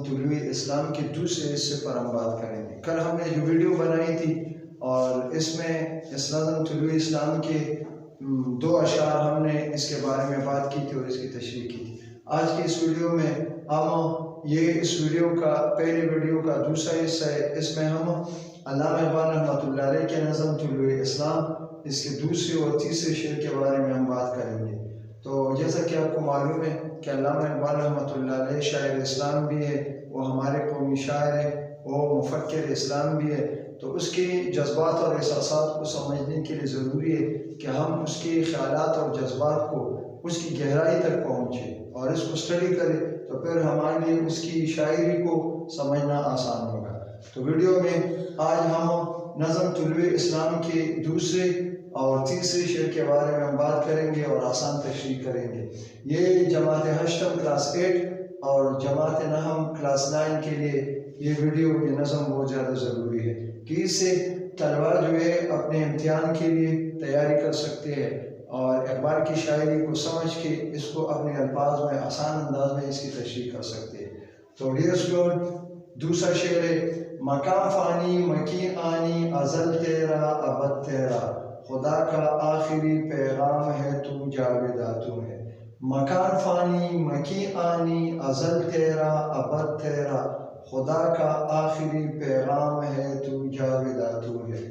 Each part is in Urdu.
طلوع اسلام کے دوسرے حصے پر ہم بات کریں گے۔ کل ہم نے جو ویڈیو بنائی تھی اور اس میں اس نظم طلوع اسلام کے 2 اشعار ہم نے اس کے بارے میں بات کی تھی اور اس کی تشریح کی تھی۔ آج کی اس ویڈیو میں یہ اس ویڈیو کا پہلے ویڈیو کا دوسرا حصہ ہے۔ اس میں ہم علامہ اقبال رحمۃ اللہ علیہ کے نظم طلوع اسلام اس کے دوسرے اور تیسرے شعر کے بارے میں ہم بات کریں گے۔ تو جیسا کہ آپ کو معلوم ہے کہ علامہ اقبال رحمۃ اللہ علیہ شاعر اسلام بھی ہے، وہ ہمارے قومی شاعر ہے، وہ مفکر اسلام بھی ہے، تو اس کے جذبات اور احساسات کو سمجھنے کے لیے ضروری ہے کہ ہم اس کے خیالات اور جذبات کو اس کی گہرائی تک پہنچیں اور اس کو اسٹڈی کریں، تو پھر ہمارے لیے اس کی شاعری کو سمجھنا آسان ہوگا۔ تو ویڈیو میں آج ہم نظم طلوع اسلام کے دوسرے اور تیسرے شعر کے بارے میں ہم بات کریں گے اور آسان تشریح کریں گے۔ یہ جماعت 8 کلاس 8 اور جماعت 9 کلاس 9 کے لیے یہ ویڈیو یہ نظم بہت زیادہ ضروری ہے کہ اس سے طلبہ جو ہے اپنے امتحان کے لیے تیاری کر سکتے ہیں اور اقبال کی شاعری کو سمجھ کے اس کو اپنے الفاظ میں آسان انداز میں اس کی تشریح کر سکتے ہیں۔ تو ڈیئر اسٹوڈنٹ، دوسرا شعر ہے: مکان فانی مکی آنی ازل تیرا ابد تیرا، خدا کا آخری پیغام ہے تو جاویدہ تو ہے۔ مکان فانی مکی آنی ازل تیرا ابد تیرا، خدا کا آخری پیغام ہے تو جاویدہ تو ہے۔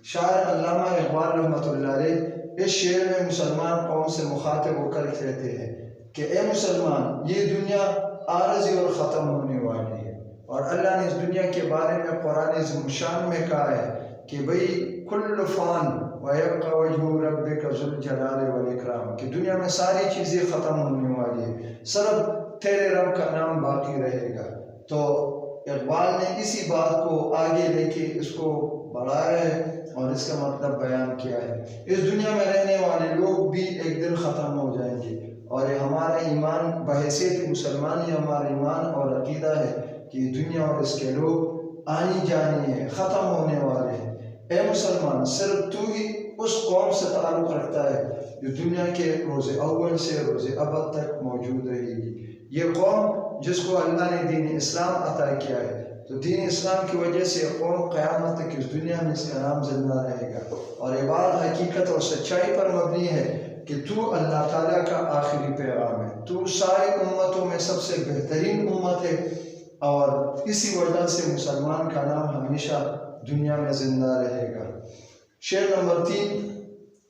شاعر علامہ اقبال رحمۃ اللہ علیہ اس شعر میں مسلمان قوم سے مخاطب ہو کر کہتے ہیں کہ اے مسلمان، یہ دنیا عارضی اور ختم ہونے والی ہے، اور اللہ نے اس دنیا کے بارے میں قرآن عظیم الشان میں کہا ہے کہ بھئی کل فان وَيَبْقَى وَجْهُ رَبِّكَ ذُو الْجَلَالِ وَالْإِكْرَامِ، کہ دنیا میں ساری چیزیں ختم ہونے والی ہے، صرف تیرے رب کا نام باقی رہے گا۔ تو اقبال نے اسی بات کو آگے لے کے اس کو بڑھایا ہے اور اس کا مطلب بیان کیا ہے۔ اس دنیا میں رہنے والے لوگ بھی ایک دن ختم ہو جائیں گے، اور یہ ہمارا ایمان بحیثیت مسلمان، یہ ہمارا ایمان اور عقیدہ ہے کہ دنیا اور اس کے لوگ آنی جانی ہے، ختم ہونے والے ہیں۔ اے مسلمان، صرف تو ہی اس قوم سے تعلق رکھتا ہے جو دنیا کے روز اول سے روز ابد تک موجود رہے گی۔ یہ قوم جس کو اللہ نے دین اسلام عطا کیا ہے، تو دین اسلام کی وجہ سے قوم قیامت تک اس دنیا میں اس کا نام زندہ رہے گا، اور یہ بات حقیقت اور سچائی پر مبنی ہے کہ تو اللہ تعالیٰ کا آخری پیغام ہے، تو ساری امتوں میں سب سے بہترین امت ہے، اور اسی وجہ سے مسلمان کا نام ہمیشہ دنیا میں زندہ رہے گا۔ شعر نمبر 3: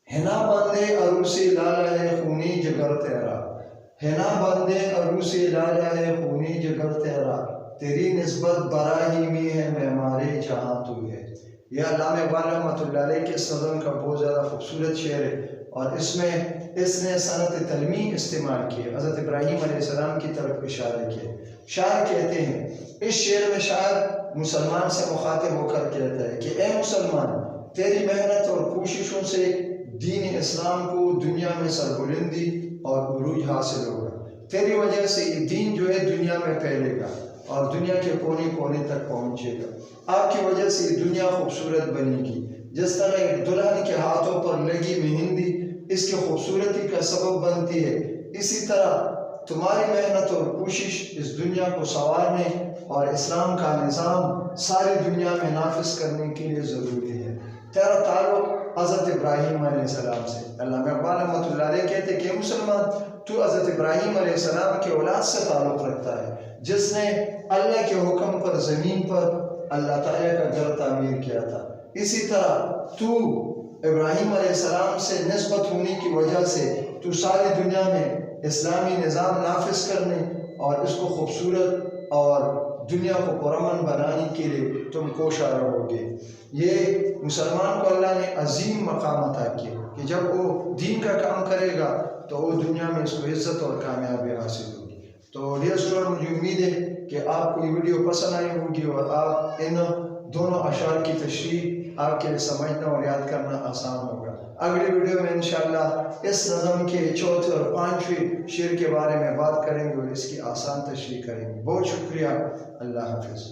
ہنا بندے عروسی لالا ہے خونی جگر تیرا، ہنا بندے عروسی لالا ہے خونی جگر تیرا، تیری نسبت براہی میں ہے معمارِ جہاں تو ہے۔ یہ علامہ اقبال رحمۃ اللہ علیہ کے نظم کا بہت زیادہ خوبصورت شعر ہے، اور اس میں اس نے صنعت تلمیح استعمال کی، حضرت ابراہیم علیہ السلام کی طرف اشارہ کیا۔ شاعر کہتے ہیں، اس شعر میں شاعر مسلمان سے مخاطب ہو کر کہتا ہے کہ اے مسلمان، تیری محنت اور کوششوں سے دین اسلام کو دنیا میں سربلندی اور عروج حاصل ہوگا، تیری وجہ سے یہ دین جو ہے دنیا میں پھیلے گا اور دنیا کے کونے کونے تک پہنچے گا۔ آپ کی وجہ سے یہ دنیا خوبصورت بنے گی، جس طرح ایک دلہن کے ہاتھوں پر لگی مہندی اس کی خوبصورتی کا سبب بنتی ہے، اسی طرح تمہاری محنت اور کوشش اس دنیا کو سنوارنے اور اسلام کا نظام ساری دنیا میں نافذ کرنے کے لیے ضروری ہے۔ تیرا تعلق حضرت ابراہیم علیہ السلام سے۔ علامہ اقبال رحمۃ اللہ علیہ کہتے ہیں کہ مسلمان، تو حضرت ابراہیم علیہ السلام کے اولاد سے تعلق رکھتا ہے، جس نے اللہ کے حکم پر زمین پر اللہ تعالیٰ کا گھر تعمیر کیا تھا۔ اسی طرح تو ابراہیم علیہ السلام سے نسبت ہونے کی وجہ سے تو ساری دنیا میں اسلامی نظام نافذ کرنے اور اس کو خوبصورت اور دنیا کو پرامن بنانے کے لیے تم کوشاں رہو گے۔ یہ مسلمان کو اللہ نے عظیم مقام عطا کیا کہ جب وہ دین کا کام کرے گا تو وہ دنیا میں اس کو عزت اور کامیابی حاصل ہوگی۔ تو ڈیئر اسٹوڈنٹ، مجھے امید ہے کہ آپ کو یہ ویڈیو پسند آئی ہوگی اور آپ ان دونوں اشعار کی تشریح آپ کے لیے سمجھنا اور یاد کرنا آسان ہوگا۔ اگلی ویڈیو میں انشاءاللہ اس نظم کے 4تھے اور 5ویں شعر کے بارے میں بات کریں گے اور اس کی آسان تشریح کریں گے۔ بہت شکریہ، اللہ حافظ۔